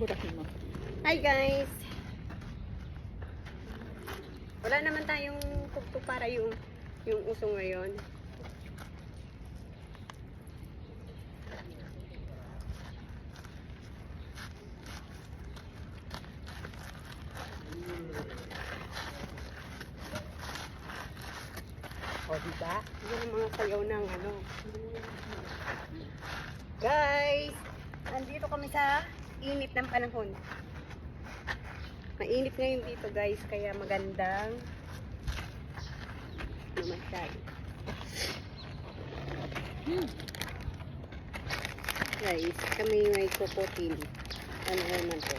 Burahin mo. Hi guys! Wala naman tayong tugtog para yung uso ngayon. O diba? Yan ang mga sayaw ng ano. Guys! Andito kami sa init ng panahon. Mainit ngayon dito guys, kaya magandang mamasyal. Guys, kami may kukutin. Ano naman to?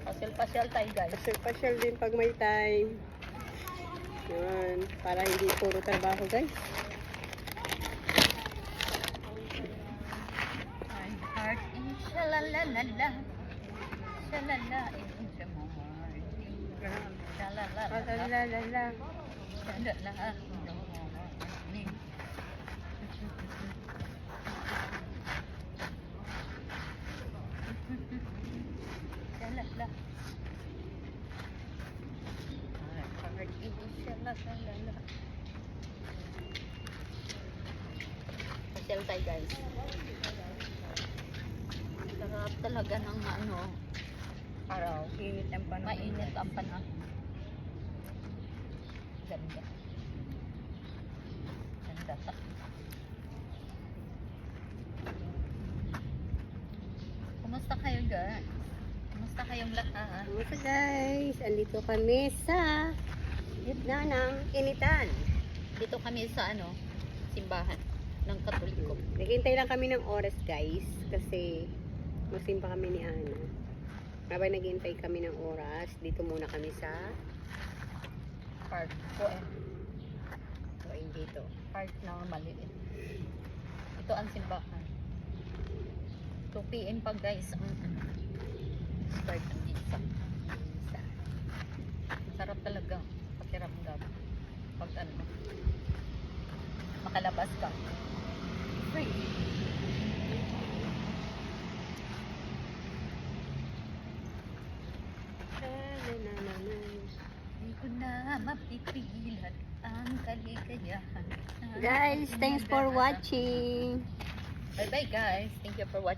Pasyal-pasyal tayo guys. Pasyal din pag may time. Yun, para hindi puro trabaho guys. My heart is shalalala. Shalala in the morning. Shalalala. Palalala. Shalala in the morning. Shalala. My heart is shalalala. Pasyal tayo guys. Sarap talaga ng ano, araw. Init ang panahon. Mainit ang panahon. Ganda. Ganda ta. Kumusta kayo guys? Kumusta kayong lahat? Kumusta guys? Andito kami sa gitna ng initan. Dito kami sa ano, simbahan ng Katoliko. Naghintay lang kami ng oras guys kasi magsimba kami ni Ana. Habang naghintay kami ng oras, dito muna kami sa Park. Kuwain dito. Park na maliit. Ito ang simbahan. 2 PM pa guys ang start ng misa. Sarap talaga pakiramdam pag ano, makalabas ka. Free. Hindi ko na mapipigilan ang kaligayahan. Guys, thanks for watching. Bye bye guys. Thank you for watching.